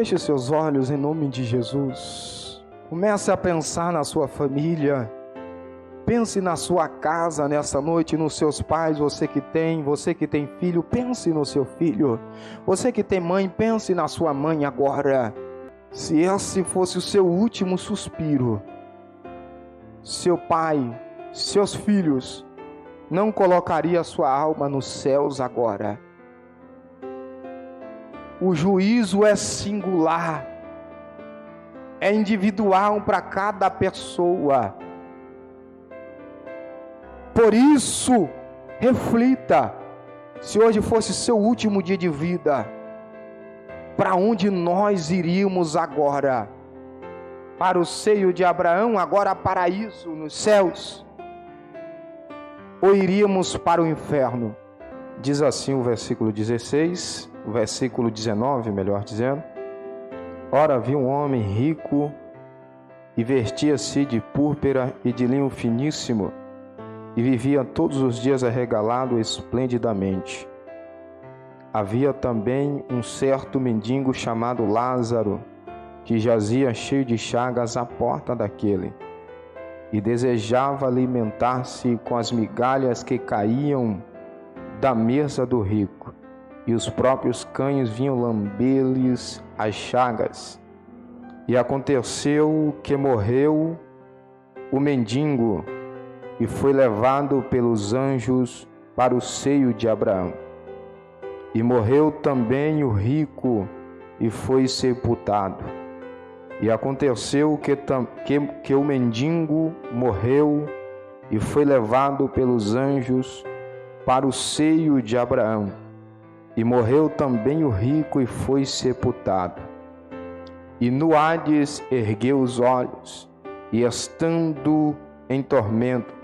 Feche seus olhos em nome de Jesus. Comece a pensar na sua família. Pense na sua casa nessa noite, nos seus pais, você que tem filho, pense no seu filho. Você que tem mãe, pense na sua mãe agora. Se esse fosse o seu último suspiro, seu pai, seus filhos, não colocaria a sua alma nos céus agora. O juízo é singular, é individual para cada pessoa. Por isso, reflita, se hoje fosse seu último dia de vida, para onde nós iríamos agora? Para o seio de Abraão, agora paraíso nos céus? Ou iríamos para o inferno? Diz assim o versículo 16, o versículo 19, melhor dizendo. Ora, havia um homem rico e vestia-se de púrpura e de linho finíssimo, e vivia todos os dias arregalado esplendidamente. Havia também um certo mendigo chamado Lázaro, que jazia cheio de chagas à porta daquele, e desejava alimentar-se com as migalhas que caíam da mesa do rico, e os próprios cães vinham lamber-lhes as chagas. E aconteceu que morreu o mendigo, e foi levado pelos anjos para o seio de Abraão. E morreu também o rico, e foi sepultado. E aconteceu que o mendigo morreu, e foi levado pelos anjos para o seio de Abraão. E morreu também o rico, e foi sepultado. E no Hades ergueu os olhos, e estando em tormento,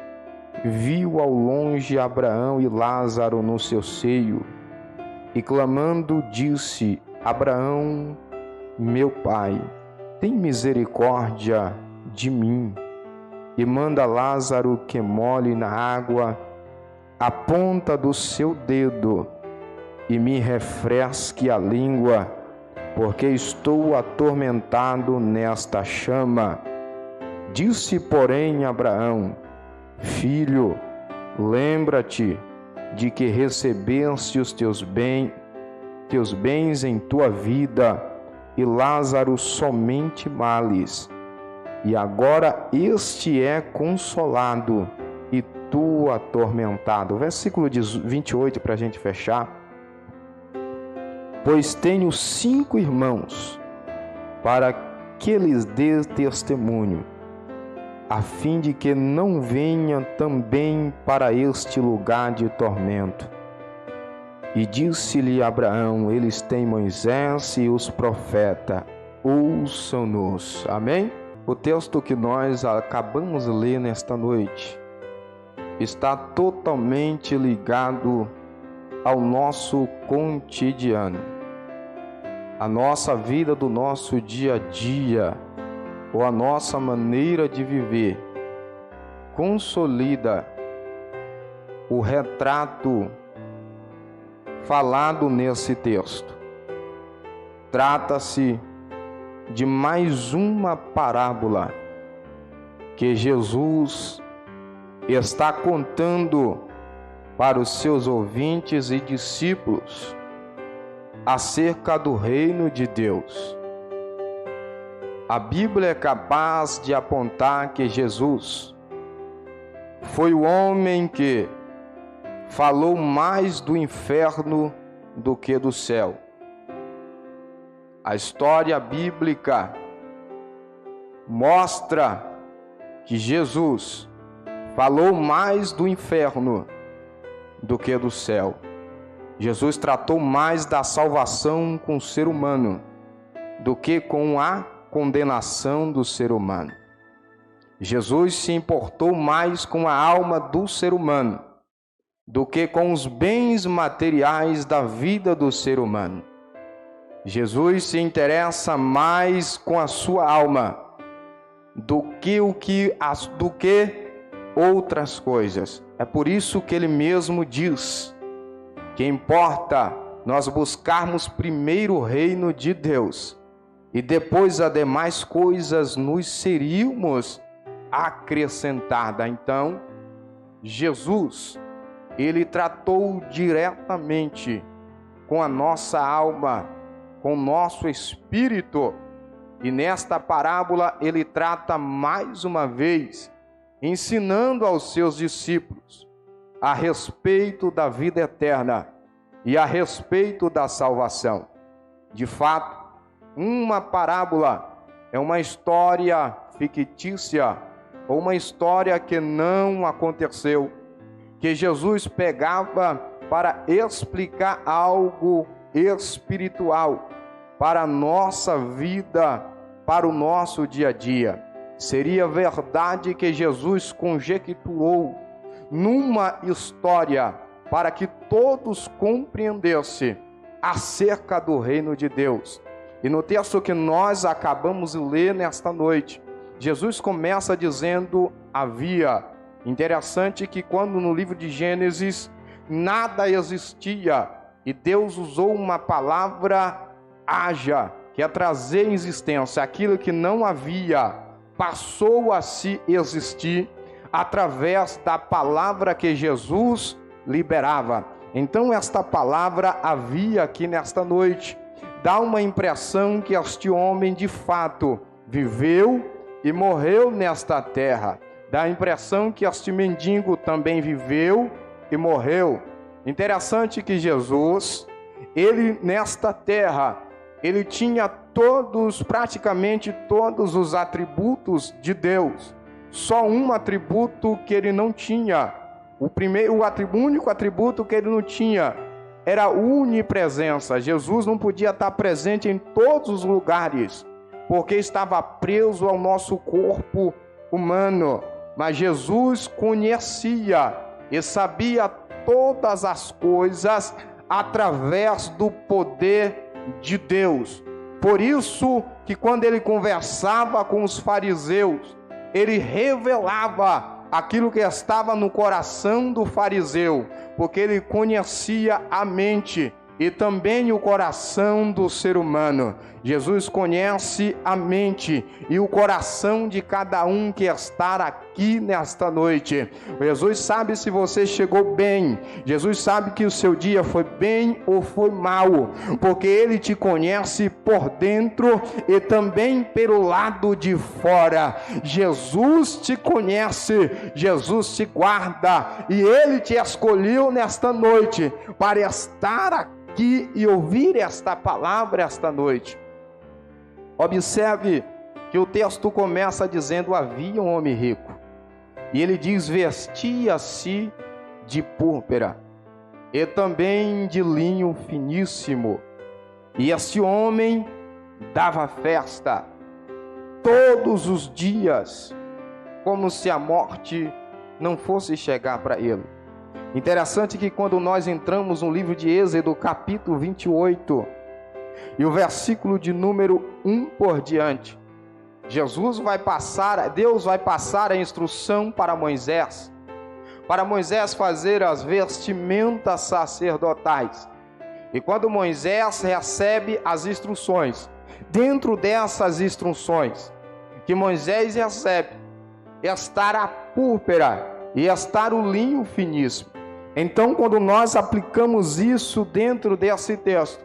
viu ao longe Abraão e Lázaro no seu seio, e clamando disse: Abraão, meu pai, tem misericórdia de mim, e manda Lázaro que molhe na água a ponta do seu dedo, e me refresque a língua, porque estou atormentado nesta chama. Disse, porém, Abraão: Filho, lembra-te de que recebeste os teus bens em tua vida, e Lázaro somente males. E agora este é consolado, e tu atormentado. Versículo 28 para a gente fechar. Pois tenho 5 irmãos, para que lhes dê testemunho, a fim de que não venha também para este lugar de tormento. E disse-lhe Abraão: eles têm Moisés e os profetas, ouçam-nos. Amém? O texto que nós acabamos de ler nesta noite está totalmente ligado ao nosso cotidiano, a nossa vida do nosso dia a dia, ou a nossa maneira de viver. Consolida o retrato falado nesse texto. Trata-se de mais uma parábola que Jesus está contando para os seus ouvintes e discípulos acerca do reino de Deus. A Bíblia é capaz de apontar que Jesus foi o homem que falou mais do inferno do que do céu. A história bíblica mostra que Jesus falou mais do inferno do que do céu. Jesus tratou mais da salvação com o ser humano do que com a condenação do ser humano. Jesus se importou mais com a alma do ser humano do que com os bens materiais da vida do ser humano. Jesus se interessa mais com a sua alma do que outras coisas. É por isso que ele mesmo diz que importa nós buscarmos primeiro o reino de Deus e depois as demais coisas nos seríamos acrescentada. Então, Jesus, ele tratou diretamente com a nossa alma, com o nosso espírito, e nesta parábola ele trata mais uma vez, ensinando aos seus discípulos a respeito da vida eterna e a respeito da salvação. De fato, uma parábola é uma história fictícia, ou uma história que não aconteceu, que Jesus pegava para explicar algo espiritual para a nossa vida, para o nosso dia a dia. Seria verdade que Jesus conjecturou numa história para que todos compreendessem acerca do reino de Deus. E no texto que nós acabamos de ler nesta noite, Jesus começa dizendo: havia. Interessante que quando no livro de Gênesis nada existia, e Deus usou uma palavra haja, que é trazer em existência aquilo que não havia, passou a se existir através da palavra que Jesus liberava. Então esta palavra havia aqui nesta noite dá uma impressão que este homem de fato viveu e morreu nesta terra. Dá a impressão que este mendigo também viveu e morreu. Interessante que Jesus, ele nesta terra, ele tinha praticamente todos os atributos de Deus. Só um atributo que ele não tinha. O único atributo que ele não tinha era a onipresença. Jesus não podia estar presente em todos os lugares, porque estava preso ao nosso corpo humano. Mas Jesus conhecia e sabia todas as coisas através do poder de Deus. Por isso que quando ele conversava com os fariseus, ele revelava aquilo que estava no coração do fariseu, porque ele conhecia a mente e também o coração do ser humano. Jesus conhece a mente e o coração de cada um que está aqui nesta noite. Jesus sabe se você chegou bem. Jesus sabe que o seu dia foi bem ou foi mal, porque ele te conhece por dentro e também pelo lado de fora. Jesus te conhece, Jesus te guarda, e ele te escolheu nesta noite para estar aqui e ouvir esta palavra esta noite. Observe que o texto começa dizendo: havia um homem rico, e ele diz: vestia-se de púrpura e também de linho finíssimo, e esse homem dava festa todos os dias, como se a morte não fosse chegar para ele. Interessante que quando nós entramos no livro de Êxodo, capítulo 28, e o versículo de número 1 por diante, Deus vai passar a instrução para Moisés fazer as vestimentas sacerdotais. E quando Moisés recebe as instruções, dentro dessas instruções que Moisés recebe, estar a púrpura e estar o linho finíssimo. Então, quando nós aplicamos isso dentro desse texto,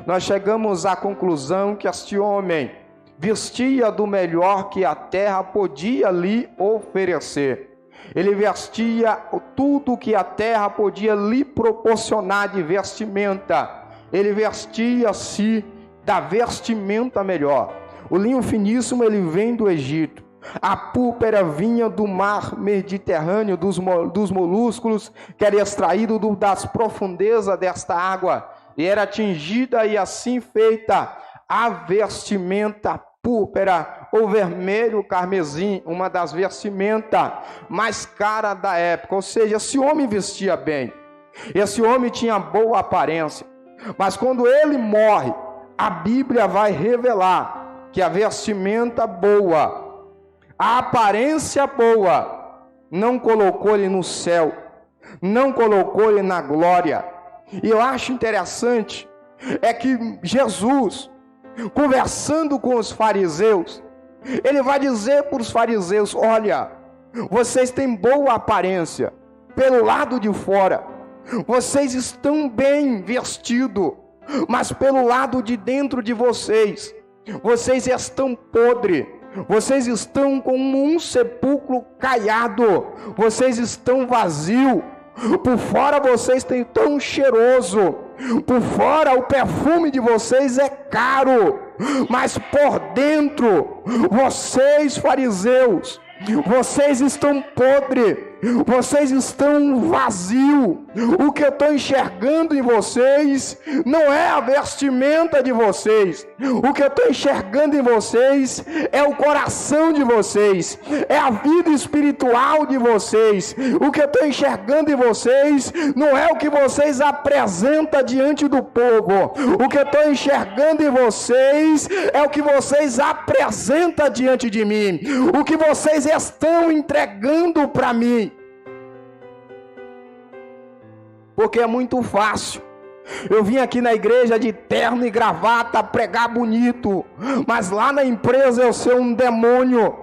nós chegamos à conclusão que este homem vestia do melhor que a terra podia lhe oferecer. Ele vestia tudo que a terra podia lhe proporcionar de vestimenta. Ele vestia-se da vestimenta melhor. O linho finíssimo ele vem do Egito. A púrpura vinha do mar Mediterrâneo, dos molúsculos, que era extraído das profundezas desta água, e era tingida e assim feita a vestimenta púrpura ou vermelho carmesim, uma das vestimentas mais caras da época. Ou seja, esse homem vestia bem, esse homem tinha boa aparência, mas quando ele morre, a Bíblia vai revelar que a vestimenta boa, a aparência boa, não colocou ele no céu, não colocou ele na glória. E eu acho interessante é que Jesus, conversando com os fariseus, ele vai dizer para os fariseus: olha, vocês têm boa aparência pelo lado de fora, vocês estão bem vestidos, mas pelo lado de dentro de vocês, vocês estão podres, vocês estão como um sepulcro caiado, vocês estão vazios. Por fora vocês têm tão cheiroso, por fora o perfume de vocês é caro, mas por dentro, vocês fariseus, vocês estão podres, vocês estão vazios. O que eu estou enxergando em vocês não é a vestimenta de vocês, o que eu estou enxergando em vocês é o coração de vocês, é a vida espiritual de vocês. O que eu estou enxergando em vocês não é o que vocês apresentam diante do povo, o que eu estou enxergando em vocês é o que vocês apresentam diante de mim, o que vocês estão entregando para mim. Porque é muito fácil eu vim aqui na igreja de terno e gravata, pregar bonito, mas lá na empresa eu ser um demônio.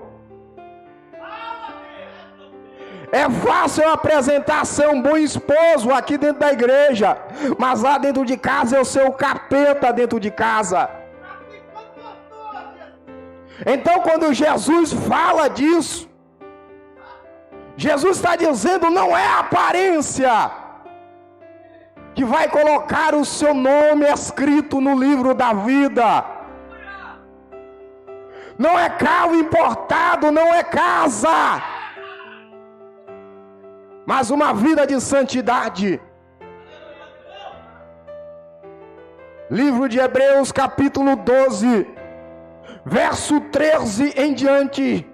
É fácil eu apresentar ser um bom esposo aqui dentro da igreja, mas lá dentro de casa eu ser o capeta dentro de casa. Então quando Jesus fala disso, Jesus está dizendo: não é a aparência que vai colocar o seu nome escrito no livro da vida, não é carro importado, não é casa, mas uma vida de santidade. Livro de Hebreus capítulo 12, verso 13 em diante,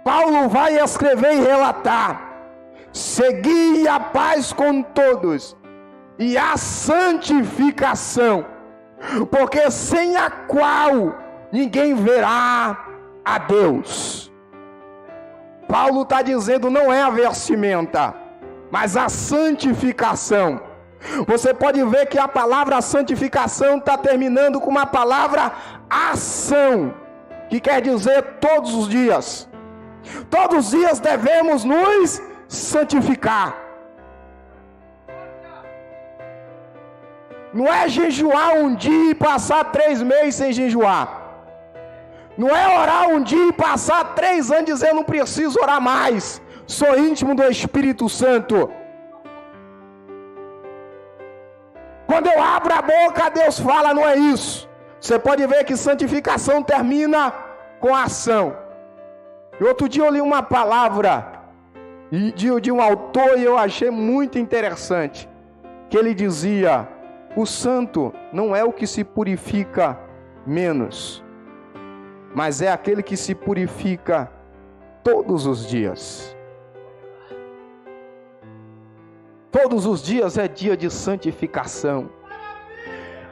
Paulo vai escrever e relatar: segui a paz com todos e a santificação, porque sem a qual ninguém verá a Deus. Paulo está dizendo: não é a vestimenta, mas a santificação. Você pode ver que a palavra santificação está terminando com uma palavra ação, que quer dizer todos os dias. Todos os dias devemos nos santificar. Não é jejuar um dia e passar 3 meses sem jejuar. Não é orar um dia e passar 3 anos dizendo: não preciso orar mais, sou íntimo do Espírito Santo. Quando eu abro a boca, Deus fala, não é isso. Você pode ver que santificação termina com ação. E outro dia eu li uma palavra de um autor e eu achei muito interessante, que ele dizia: o santo não é o que se purifica menos, mas é aquele que se purifica todos os dias. Todos os dias é dia de santificação,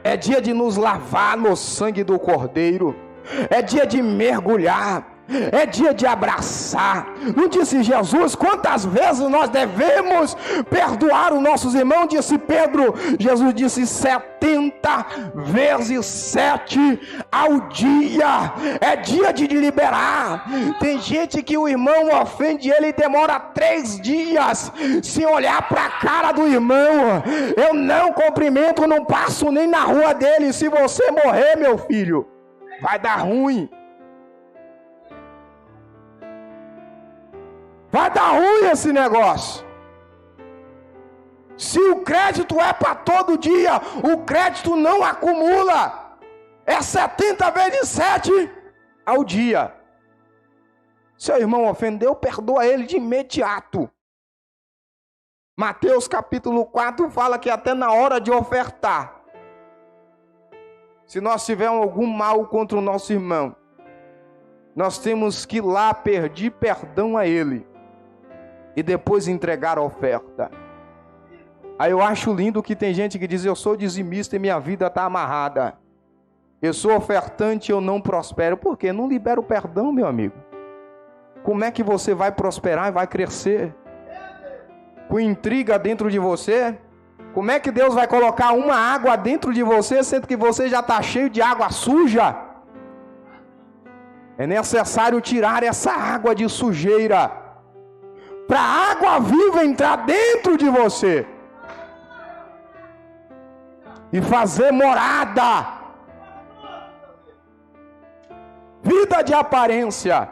é dia de nos lavar no sangue do Cordeiro, é dia de mergulhar, é dia de abraçar. Não disse Jesus quantas vezes nós devemos perdoar os nossos irmãos? Disse Pedro. Jesus disse 70 vezes 7 ao dia. É dia de liberar. Tem gente que o irmão ofende ele e demora 3 dias sem olhar para a cara do irmão. Eu não cumprimento, não passo nem na rua dele. Se você morrer, meu filho, vai dar ruim. Vai dar ruim esse negócio. Se o crédito é para todo dia, o crédito não acumula. É 70 vezes 7 ao dia. Seu irmão ofendeu, perdoa ele de imediato. Mateus capítulo 4 fala que até na hora de ofertar, se nós tivermos algum mal contra o nosso irmão, nós temos que ir lá pedir perdão a ele e depois entregar a oferta. Aí eu acho lindo que tem gente que diz: eu sou dizimista e minha vida está amarrada, eu sou ofertante e eu não prospero. Por quê? Não libera o perdão, meu amigo. Como é que você vai prosperar e vai crescer? Com intriga dentro de você, Como é que Deus vai colocar uma água dentro de você, sendo que você já está cheio de água suja? É necessário tirar essa água de sujeira, para a água viva entrar dentro de você e fazer morada. Vida de aparência.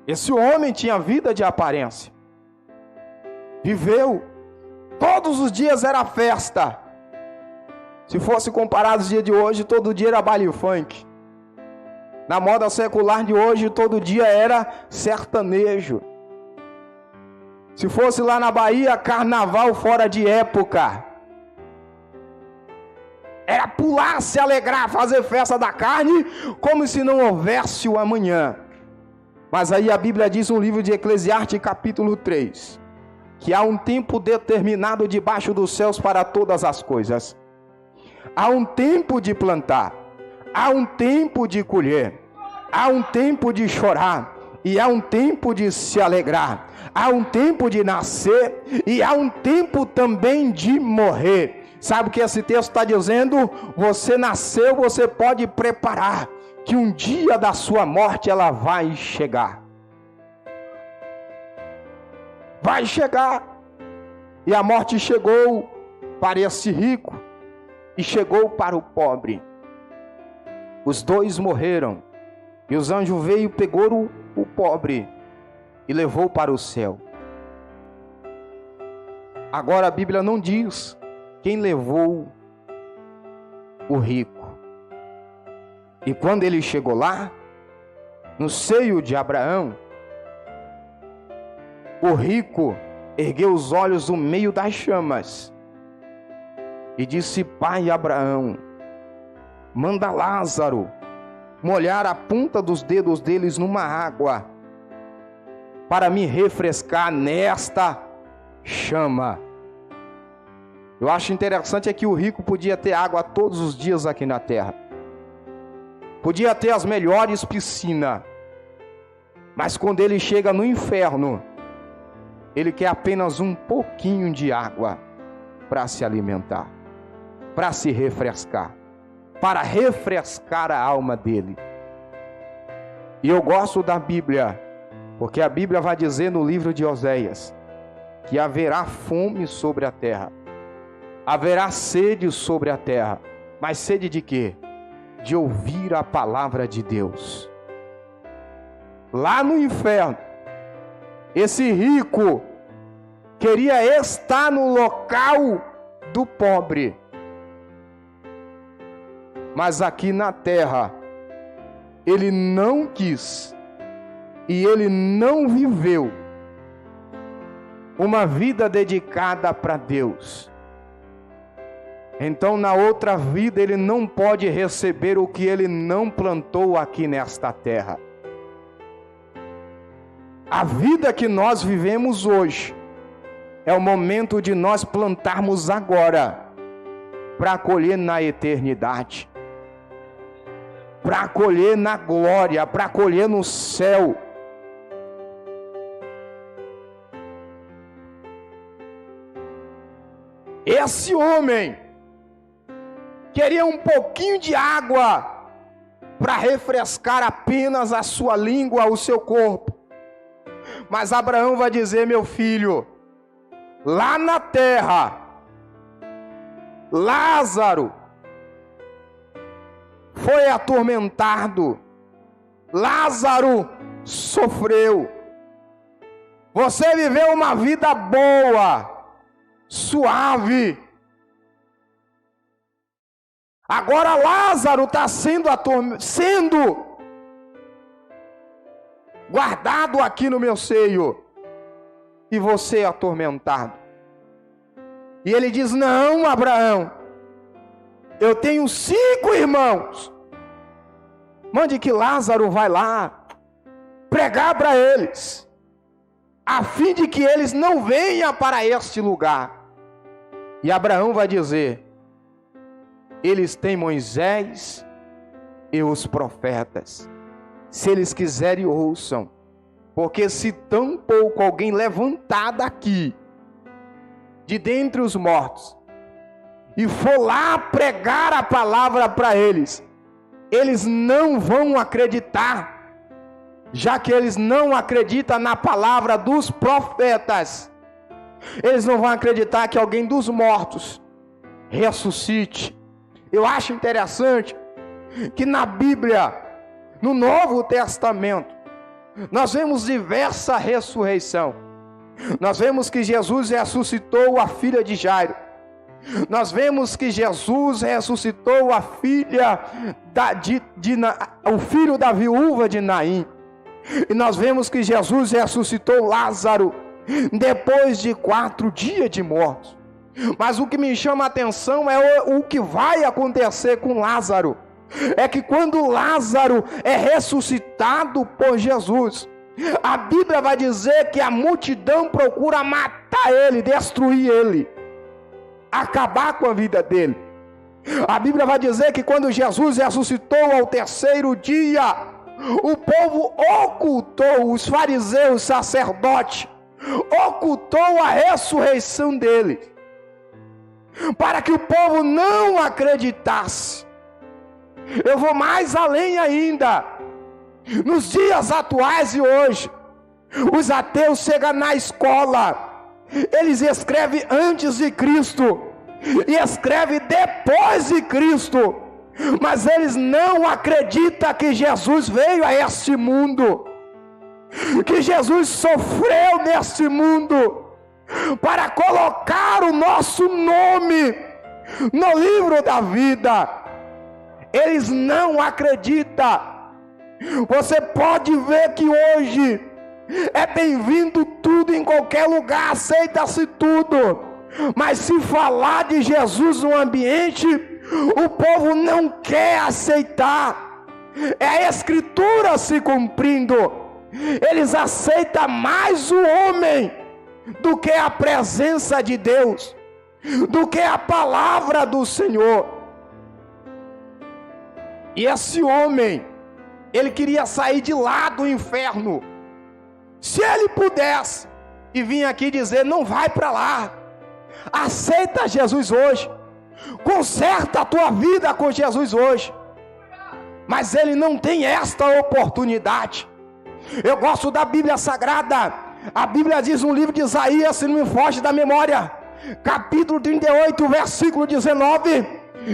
Esse homem tinha vida de aparência. Viveu. Todos os dias era festa. Se fosse comparado os dias de hoje, todo dia era baile funk. Na moda secular de hoje, todo dia era sertanejo. Se fosse lá na Bahia, carnaval fora de época. Era pular, se alegrar, fazer festa da carne, como se não houvesse o amanhã. Mas aí a Bíblia diz no livro de Eclesiastes, capítulo 3, que há um tempo determinado debaixo dos céus para todas as coisas. Há um tempo de plantar, há um tempo de colher, há um tempo de chorar, e há um tempo de se alegrar, há um tempo de nascer, e há um tempo também de morrer. Sabe o que esse texto está dizendo? Você nasceu, você pode preparar, que um dia da sua morte ela vai chegar. Vai chegar. E a morte chegou para esse rico e chegou para o pobre. Os dois morreram. E os anjos veio, pegou o pobre e levou para o céu. Agora a Bíblia não diz quem levou o rico. E quando ele chegou lá, no seio de Abraão, o rico ergueu os olhos no meio das chamas e disse: Pai Abraão, manda Lázaro molhar a ponta dos dedos deles numa água, para me refrescar nesta chama. Eu acho interessante é que o rico podia ter água todos os dias aqui na terra. Podia ter as melhores piscinas. Mas quando ele chega no inferno, ele quer apenas um pouquinho de água para se alimentar, para se refrescar, para refrescar a alma dele. E eu gosto da Bíblia, porque a Bíblia vai dizer no livro de Oséias que haverá fome sobre a terra, haverá sede sobre a terra. Mas sede de quê? De ouvir a palavra de Deus. Lá no inferno, esse rico queria estar no local do pobre, mas aqui na terra ele não quis e ele não viveu uma vida dedicada para Deus. Então na outra vida ele não pode receber o que ele não plantou aqui nesta terra. A vida que nós vivemos hoje é o momento de nós plantarmos agora, para colher na eternidade, para colher na glória, para colher no céu. Esse homem queria um pouquinho de água para refrescar apenas a sua língua, o seu corpo. Mas Abraão vai dizer: meu filho, lá na terra, Lázaro foi atormentado, Lázaro sofreu. Você viveu uma vida boa, suave. Agora Lázaro está sendo guardado aqui no meu seio, e você é atormentado. E ele diz: não, Abraão, eu tenho 5 irmãos, mande que Lázaro vai lá pregar para eles, a fim de que eles não venham para este lugar. E Abraão vai dizer: eles têm Moisés e os profetas, se eles quiserem ouçam, porque se tão pouco alguém levantar daqui, de dentre os mortos, e for lá pregar a palavra para eles, eles não vão acreditar, já que eles não acreditam na palavra dos profetas. Eles não vão acreditar que alguém dos mortos ressuscite. Eu acho interessante que na Bíblia, no Novo Testamento, nós vemos diversa ressurreição. Nós vemos que Jesus ressuscitou a filha de Jairo. Nós vemos que Jesus ressuscitou a filha o filho da viúva de Naim. E nós vemos que Jesus ressuscitou Lázaro depois de 4 dias de mortos. Mas o que me chama a atenção é o que vai acontecer com Lázaro. É que quando Lázaro é ressuscitado por Jesus, a Bíblia vai dizer que a multidão procura matar ele, destruir ele, acabar com a vida dele. A Bíblia vai dizer que quando Jesus ressuscitou ao 3º dia, o povo ocultou, os fariseus, sacerdotes, ocultou a ressurreição dele, para que o povo não acreditasse. Eu vou mais além ainda. Nos dias atuais de hoje, os ateus chegam na escola, eles escrevem antes de Cristo e escrevem depois de Cristo, mas eles não acreditam que Jesus veio a este mundo, que Jesus sofreu neste mundo para colocar o nosso nome no livro da vida. Eles não acreditam. Você pode ver que hoje é bem-vindo tudo em qualquer lugar, aceita-se tudo, mas se falar de Jesus no ambiente, o povo não quer aceitar. É a Escritura se cumprindo. Eles aceitam mais o homem do que a presença de Deus, do que a palavra do Senhor. E esse homem, ele queria sair de lá do inferno. Se ele pudesse e vir aqui dizer: não vai para lá, aceita Jesus hoje, conserta a tua vida com Jesus hoje, mas ele não tem esta oportunidade. Eu gosto da Bíblia Sagrada. A Bíblia diz no livro de Isaías, se não me foge da memória, capítulo 38, versículo 19,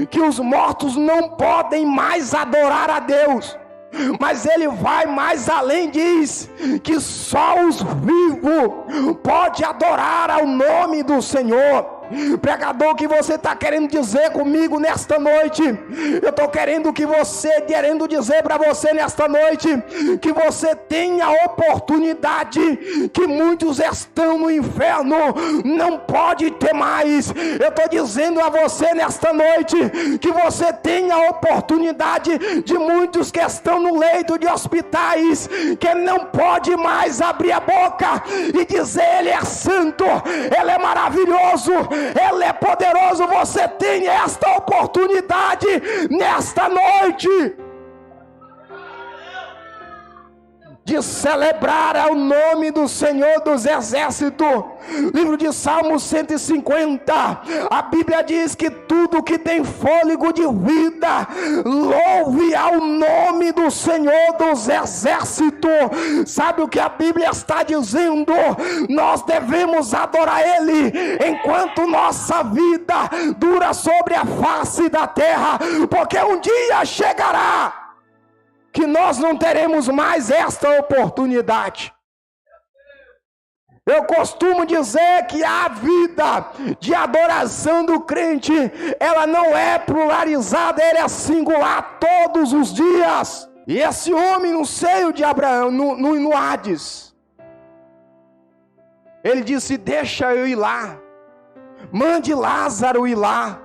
que os mortos não podem mais adorar a Deus. Mas ele vai mais além, diz que só os vivos podem adorar ao nome do Senhor. Pregador, o que você está querendo dizer comigo nesta noite? Eu estou querendo dizer para você nesta noite, que você tem a oportunidade que muitos estão no inferno, não pode ter mais. Eu estou dizendo a você nesta noite, que você tem a oportunidade de muitos que estão no leito de hospitais, que não pode mais abrir a boca e dizer: ele é santo, ele é maravilhoso, ele é poderoso. Você tem esta oportunidade nesta noite de celebrar ao nome do Senhor dos Exércitos. Livro de Salmos 150, a Bíblia diz que tudo que tem fôlego de vida, louve ao nome do Senhor dos Exércitos. Sabe o que a Bíblia está dizendo? Nós devemos adorar Ele enquanto nossa vida dura sobre a face da terra, porque um dia chegará que nós não teremos mais esta oportunidade. Eu costumo dizer que a vida de adoração do crente, ela não é pluralizada, ela é singular todos os dias. E esse homem no seio de Abraão, no Hades, ele disse: deixa eu ir lá, mande Lázaro ir lá,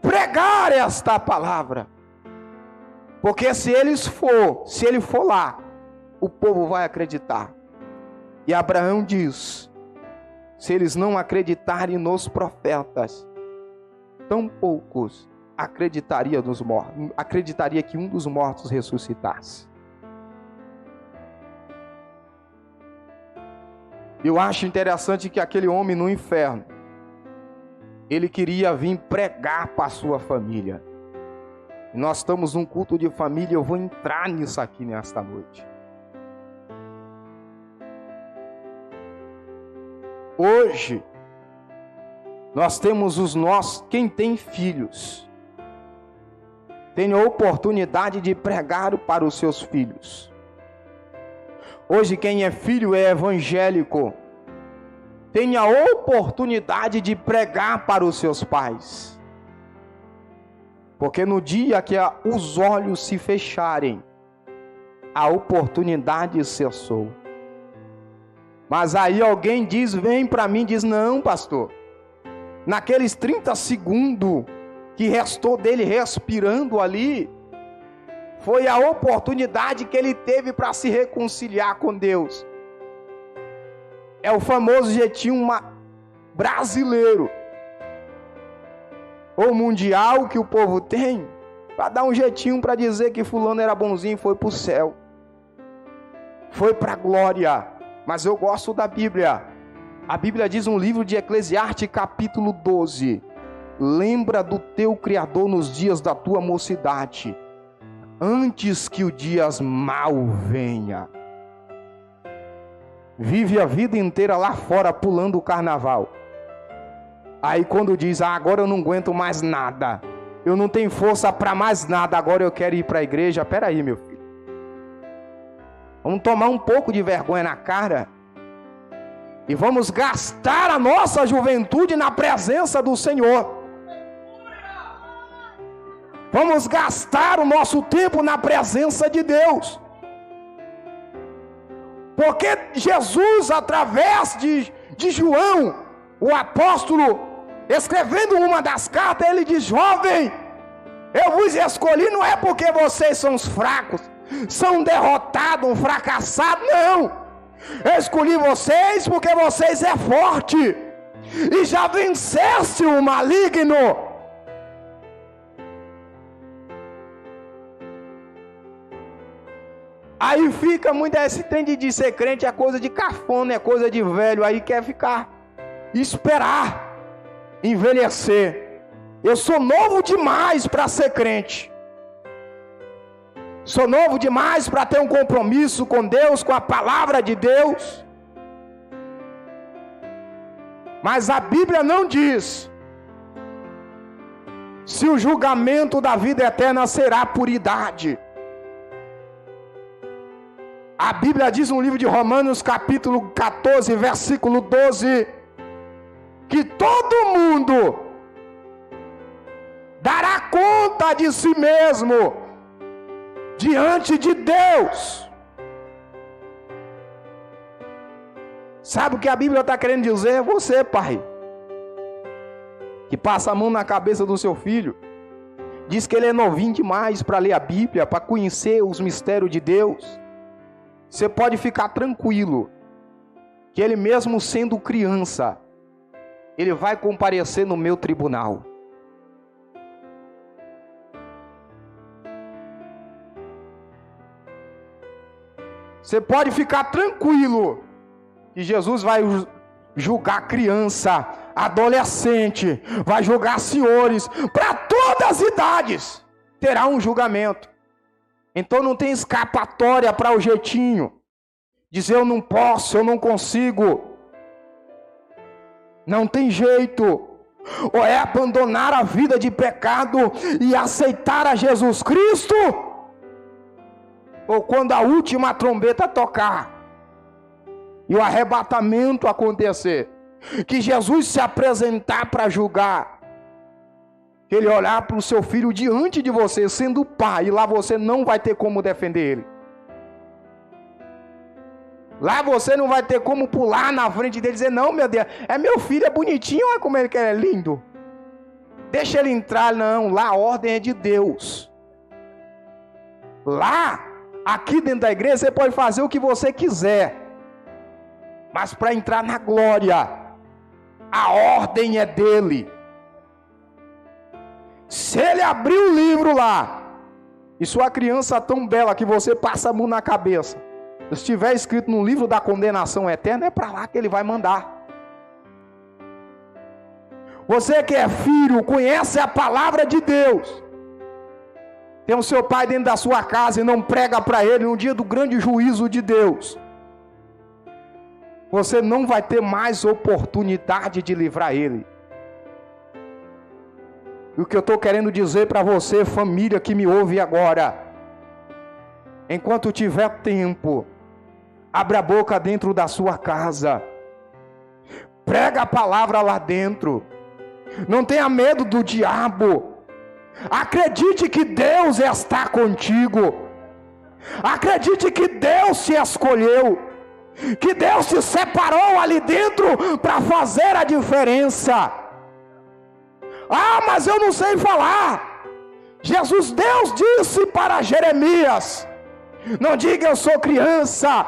pregar esta palavra. Porque se ele for lá, o povo vai acreditar. E Abraão diz: se eles não acreditarem nos profetas, tão poucos acreditaria que um dos mortos ressuscitasse. Eu acho interessante que aquele homem no inferno, ele queria vir pregar para a sua família. E nós estamos num culto de família, eu vou entrar nisso aqui nesta noite. Hoje, nós temos quem tem filhos, tem a oportunidade de pregar para os seus filhos. Hoje, quem é filho é evangélico, tem a oportunidade de pregar para os seus pais. Porque no dia que os olhos se fecharem, a oportunidade cessou. Mas aí alguém vem para mim e diz: não, pastor, naqueles 30 segundos que restou dele respirando ali, foi a oportunidade que ele teve para se reconciliar com Deus. É o famoso jeitinho brasileiro ou mundial que o povo tem, para dar um jeitinho para dizer que fulano era bonzinho e foi para o céu, foi para a glória. Mas eu gosto da Bíblia. A Bíblia diz no livro de Eclesiastes, capítulo 12: lembra do teu Criador nos dias da tua mocidade, antes que o dia mau venha. Vive a vida inteira lá fora pulando o carnaval. Aí quando diz: agora eu não aguento mais nada, eu não tenho força para mais nada, agora eu quero ir para a igreja. Peraí, meu filho, vamos tomar um pouco de vergonha na cara e vamos gastar a nossa juventude na presença do Senhor. Vamos gastar o nosso tempo na presença de Deus. Porque Jesus, através de João, o apóstolo, escrevendo uma das cartas, ele diz: jovem, eu vos escolhi não é porque vocês são os fracos, são derrotados, fracassados, não. Eu escolhi vocês porque vocês é forte e já venceste o maligno. Aí fica muito esse trem de ser crente, é coisa de cafona, é coisa de velho, aí quer ficar, esperar, envelhecer. Eu sou novo demais para ser crente. Sou novo demais para ter um compromisso com Deus, com a palavra de Deus. Mas a Bíblia não diz se o julgamento da vida eterna será por idade. A Bíblia diz no livro de Romanos, capítulo 14, versículo 12, que todo mundo dará conta de si mesmo diante de Deus. Sabe o que a Bíblia está querendo dizer? Você, pai, que passa a mão na cabeça do seu filho, diz que ele é novinho demais para ler a Bíblia, para conhecer os mistérios de Deus. Você pode ficar tranquilo, que ele mesmo sendo criança, ele vai comparecer no meu tribunal. Você pode ficar tranquilo, que Jesus vai julgar criança, adolescente, vai julgar senhores, para todas as idades, terá um julgamento. Então não tem escapatória para o jeitinho, dizer eu não posso, eu não consigo, não tem jeito. Ou é abandonar a vida de pecado e aceitar a Jesus Cristo, ou quando a última trombeta tocar e o arrebatamento acontecer, que Jesus se apresentar para julgar, ele olhar para o seu filho diante de você, sendo pai, e lá você não vai ter como defender ele. Lá você não vai ter como pular na frente dele e dizer: não, meu Deus, é meu filho, é bonitinho, olha como ele é lindo, deixa ele entrar. Não, lá a ordem é de Deus. Lá, aqui dentro da igreja, você pode fazer o que você quiser, mas para entrar na glória, a ordem é dele. Se ele abrir o livro lá, e sua criança tão bela que você passa a mão na cabeça, se estiver escrito no livro da condenação eterna, é para lá que ele vai mandar. Você que é filho, conhece a palavra de Deus. Tem o seu pai dentro da sua casa e não prega para ele no dia do grande juízo de Deus. Você não vai ter mais oportunidade de livrar ele. E o que eu estou querendo dizer para você, família que me ouve agora, enquanto tiver tempo, abra a boca dentro da sua casa, prega a palavra lá dentro, não tenha medo do diabo, acredite que Deus está contigo, acredite que Deus te escolheu, que Deus te separou ali dentro para fazer a diferença. Ah, mas eu não sei falar. Deus disse para Jeremias: não diga eu sou criança,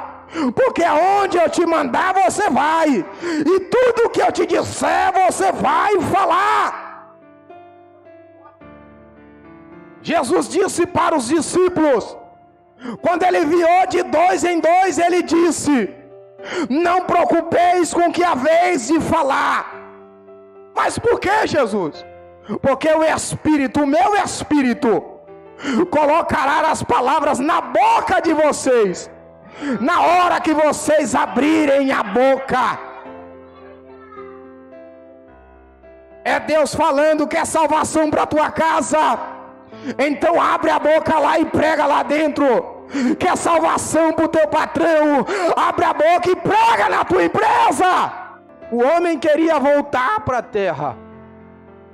porque aonde eu te mandar você vai, e tudo que eu te disser você vai falar. Jesus disse para os discípulos, quando ele enviou de 2 em 2, ele disse: não preocupeis com o que haveis de falar. Mas por que, Jesus? Porque o Espírito, o meu Espírito, colocará as palavras na boca de vocês, na hora que vocês abrirem a boca. É Deus falando que é salvação para a tua casa. Então abre a boca lá e prega lá dentro. Que é salvação para o teu patrão. Abre a boca e prega na tua empresa. O homem queria voltar para a terra,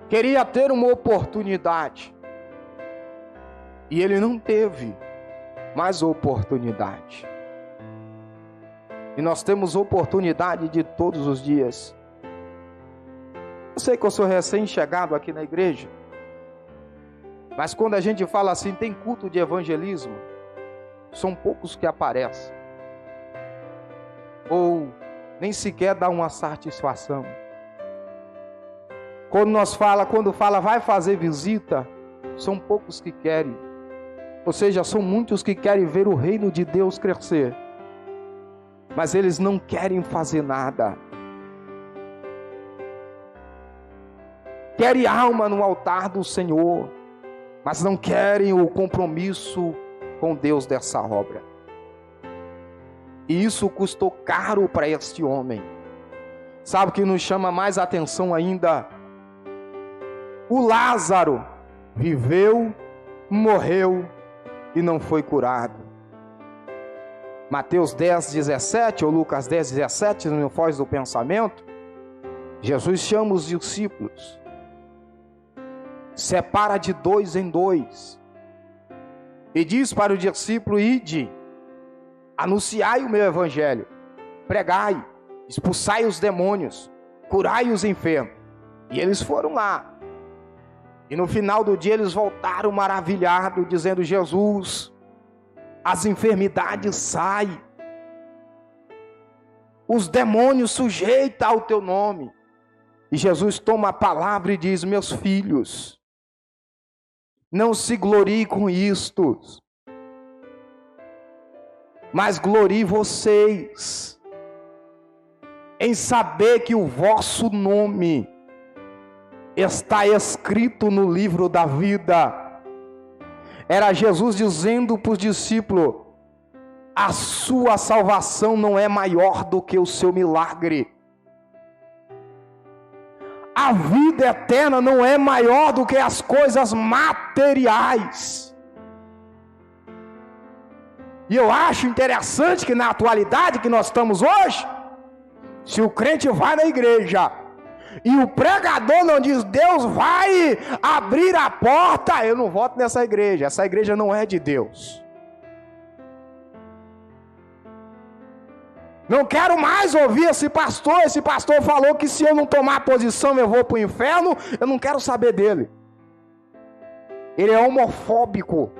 queria ter uma oportunidade, e ele não teve mais oportunidade. E nós temos oportunidade de todos os dias. Eu sei que eu sou recém-chegado aqui na igreja, mas quando a gente fala assim, tem culto de evangelismo, são poucos que aparecem, ou nem sequer dá uma satisfação. Quando fala vai fazer visita, são poucos que querem. Ou seja, são muitos que querem ver o reino de Deus crescer, mas eles não querem fazer nada. Querem alma no altar do Senhor, mas não querem o compromisso com Deus dessa obra. E isso custou caro para este homem. Sabe o que nos chama mais atenção ainda? O Lázaro viveu, morreu e não foi curado. Mateus 10:17 ou Lucas 10:17, no Foz do Pensamento, Jesus chama os discípulos, separa de 2 em 2 e diz para o discípulo: ide, anunciai o meu evangelho, pregai, expulsai os demônios, curai os enfermos. E eles foram lá. E no final do dia eles voltaram maravilhados, dizendo: Jesus, as enfermidades saem, os demônios sujeitam ao teu nome. E Jesus toma a palavra e diz: meus filhos, não se gloriem com isto, mas gloriem vocês em saber que o vosso nome está escrito no livro da vida. Era Jesus dizendo para os discípulos: a sua salvação não é maior do que o seu milagre. A vida eterna não é maior do que as coisas materiais. E eu acho interessante que na atualidade que nós estamos hoje, se o crente vai na igreja e o pregador não diz: Deus vai abrir a porta, eu não voto nessa igreja, essa igreja não é de Deus. Não quero mais ouvir esse pastor falou que se eu não tomar posição eu vou para o inferno, eu não quero saber dele. Ele é homofóbico.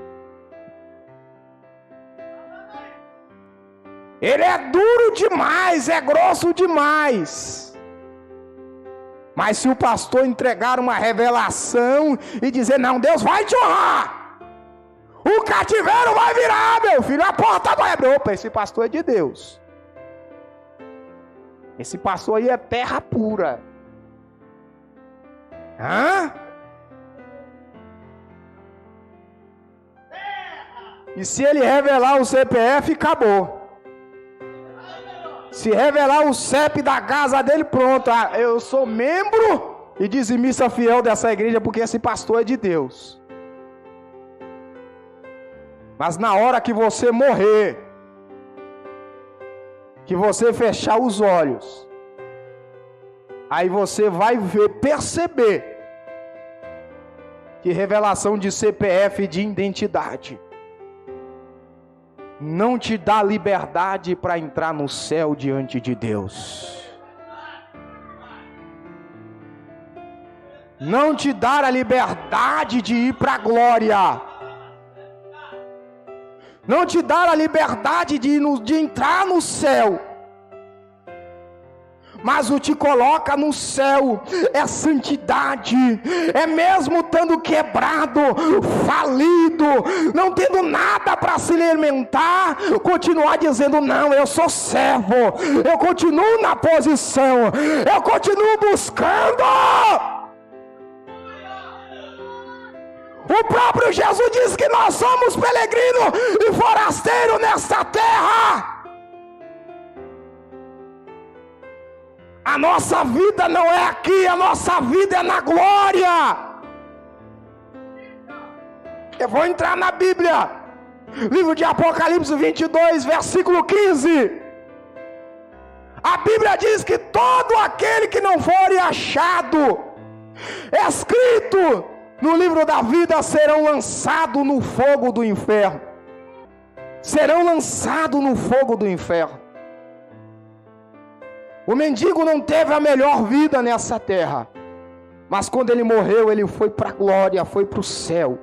Ele é duro demais, é grosso demais. Mas se o pastor entregar uma revelação e dizer: não, Deus vai te honrar, o cativeiro vai virar, meu filho, a porta vai abrir. Opa, esse pastor é de Deus. Esse pastor aí é terra pura. E se ele revelar o CPF, acabou. Se revelar o CEP da casa dele, pronto. Eu sou membro e dizimista fiel dessa igreja porque esse pastor é de Deus. Mas na hora que você morrer, que você fechar os olhos, aí você vai perceber que revelação de CPF, de identidade, não te dá liberdade para entrar no céu diante de Deus. Não te dá a liberdade de ir para a glória. Não te dá a liberdade de entrar no céu. Mas o te coloca no céu é santidade, é mesmo estando quebrado, falido, não tendo nada para se alimentar, continuar dizendo: não, eu sou servo, eu continuo na posição, eu continuo buscando. O próprio Jesus disse que nós somos peregrino e forasteiro nesta terra. A nossa vida não é aqui, a nossa vida é na glória. Eu vou entrar na Bíblia, livro de Apocalipse 22, versículo 15. A Bíblia diz que todo aquele que não for achado escrito no livro da vida serão lançados no fogo do inferno. Serão lançados no fogo do inferno. O mendigo não teve a melhor vida nessa terra, mas quando ele morreu, ele foi para a glória, foi para o céu.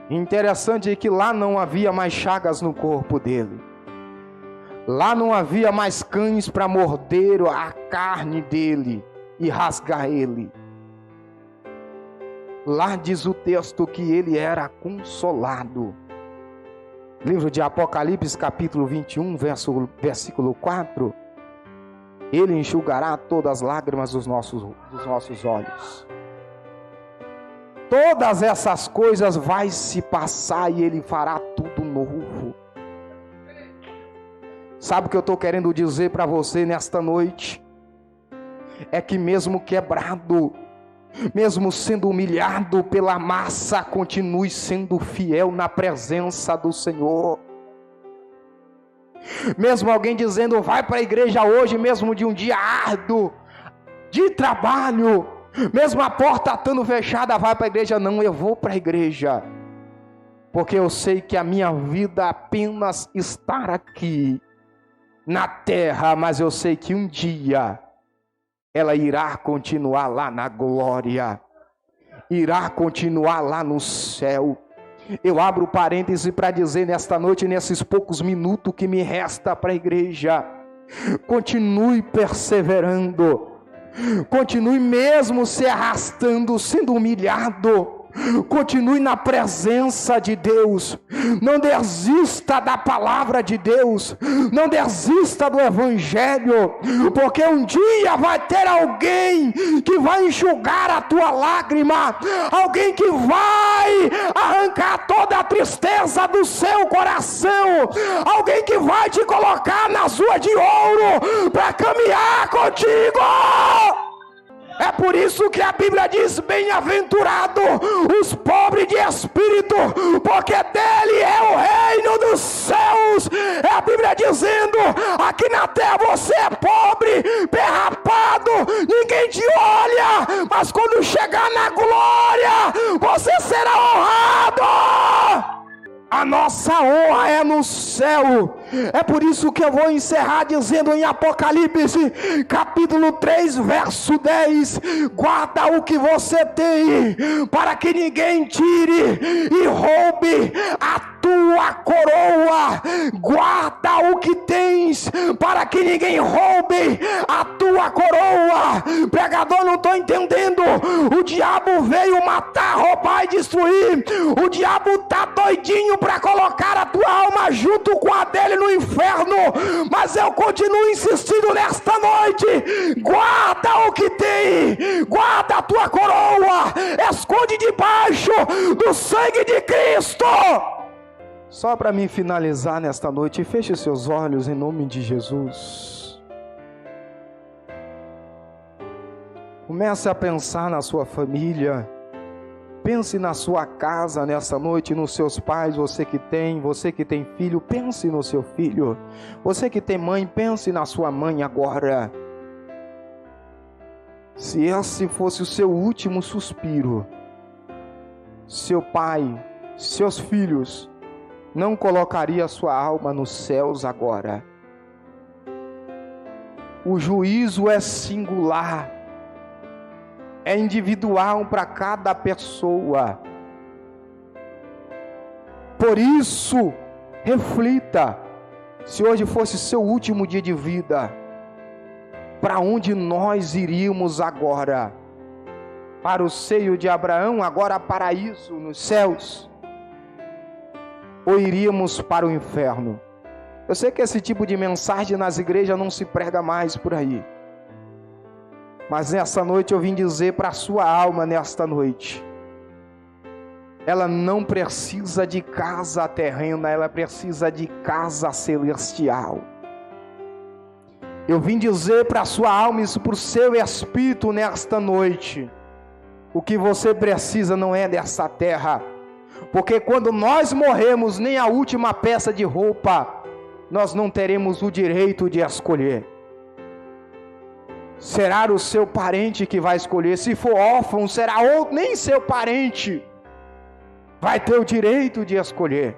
Interessante é que lá não havia mais chagas no corpo dele. Lá não havia mais cães para morder a carne dele e rasgar ele. Lá diz o texto que ele era consolado. Livro de Apocalipse, capítulo 21, versículo 4. Ele enxugará todas as lágrimas dos nossos olhos. Todas essas coisas vai se passar e ele fará tudo novo. Sabe o que eu estou querendo dizer para você nesta noite? É que mesmo quebrado, mesmo sendo humilhado pela massa, continue sendo fiel na presença do Senhor. Mesmo alguém dizendo: vai para a igreja hoje, mesmo de um dia árduo, de trabalho, mesmo a porta estando fechada, vai para a igreja. Não, eu vou para a igreja, porque eu sei que a minha vida apenas está aqui na terra, mas eu sei que um dia ela irá continuar lá na glória, irá continuar lá no céu. Eu abro parêntese para dizer nesta noite, nesses poucos minutos que me resta para a igreja, continue perseverando, continue mesmo se arrastando, sendo humilhado, continue na presença de Deus, não desista da palavra de Deus, não desista do evangelho, porque um dia vai ter alguém que vai enxugar a tua lágrima, alguém que vai arrancar toda a tristeza do seu coração, alguém que vai te colocar nas ruas de ouro para caminhar contigo. É por isso que a Bíblia diz: bem-aventurado os pobres de espírito, porque dele é o reino dos céus. É a Bíblia dizendo: aqui na terra você é pobre, perrapado, ninguém te olha, mas quando chegar na glória, você será honrado. A nossa honra é no céu. É por isso que eu vou encerrar dizendo em Apocalipse, capítulo 3, verso 10: guarda o que você tem, para que ninguém tire e roube a tua coroa. Guarda o que tens, tens, para que ninguém roube a tua coroa. Pregador, não estou entendendo. O diabo veio matar, roubar e destruir. O diabo está doidinho para colocar a tua alma junto com a dele no inferno, mas eu continuo insistindo nesta noite: guarda o que tem, guarda a tua coroa, esconde debaixo do sangue de Cristo. Só para mim finalizar nesta noite, feche seus olhos em nome de Jesus. Comece a pensar na sua família. Pense na sua casa nessa noite, nos seus pais, você que tem filho, pense no seu filho. Você que tem mãe, pense na sua mãe agora. Se esse fosse o seu último suspiro, seu pai, seus filhos, não colocaria a sua alma nos céus agora. O juízo é singular. É individual para cada pessoa. Por isso, reflita, se hoje fosse seu último dia de vida, para onde nós iríamos agora? Para o seio de Abraão, agora paraíso nos céus? Ou iríamos para o inferno? Eu sei que esse tipo de mensagem nas igrejas não se prega mais por aí. Mas nessa noite eu vim dizer para a sua alma nesta noite: ela não precisa de casa terrena, ela precisa de casa celestial. Eu vim dizer para a sua alma, isso para o seu espírito nesta noite: o que você precisa não é dessa terra, porque quando nós morremos, nem a última peça de roupa nós não teremos o direito de escolher. Será o seu parente que vai escolher. Se for órfão, será outro, nem seu parente vai ter o direito de escolher.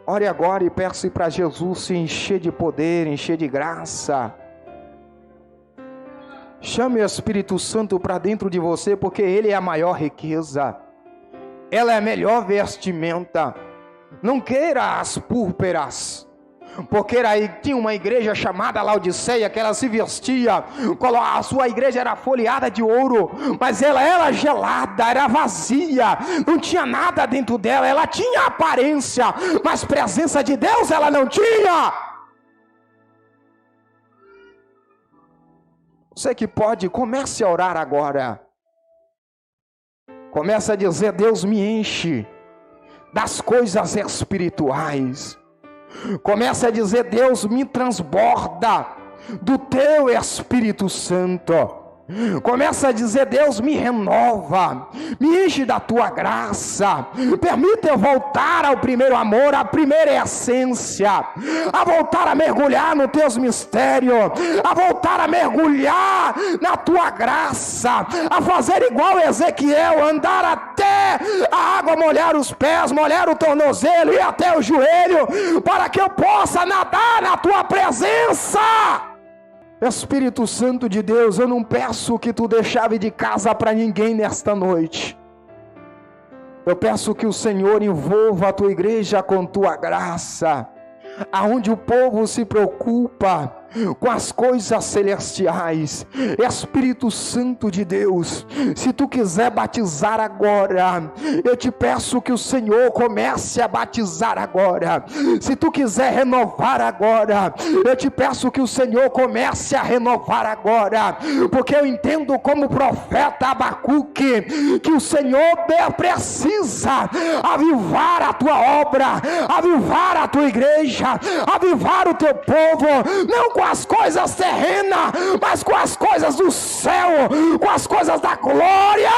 Ore agora e peça para Jesus se encher de poder, encher de graça. Chame o Espírito Santo para dentro de você, porque Ele é a maior riqueza. Ela é a melhor vestimenta. Não queira as púrpuras, porque aí tinha uma igreja chamada Laodiceia, que ela se vestia, a sua igreja era folheada de ouro, mas ela era gelada, era vazia, não tinha nada dentro dela, ela tinha aparência, mas presença de Deus ela não tinha. Você que pode, comece a orar agora, comece a dizer: Deus me enche das coisas espirituais. Comece a dizer: Deus me transborda do teu Espírito Santo. Começa a dizer: Deus me renova, me enche da tua graça, permita eu voltar ao primeiro amor, à primeira essência, a voltar a mergulhar nos teus mistérios, a voltar a mergulhar na tua graça, a fazer igual Ezequiel, andar até a água molhar os pés, molhar o tornozelo e até o joelho, para que eu possa nadar na tua presença. Espírito Santo de Deus, eu não peço que tu dê chave de casa para ninguém nesta noite. Eu peço que o Senhor envolva a tua igreja com tua graça, aonde o povo se preocupa com as coisas celestiais. Espírito Santo de Deus, se tu quiser batizar agora, eu te peço que o Senhor comece a batizar agora. Se tu quiser renovar agora, eu te peço que o Senhor comece a renovar agora, porque eu entendo como profeta Abacuque que o Senhor precisa avivar a tua obra, avivar a tua igreja, avivar o teu povo, não com as coisas terrenas, mas com as coisas do céu, com as coisas da glória.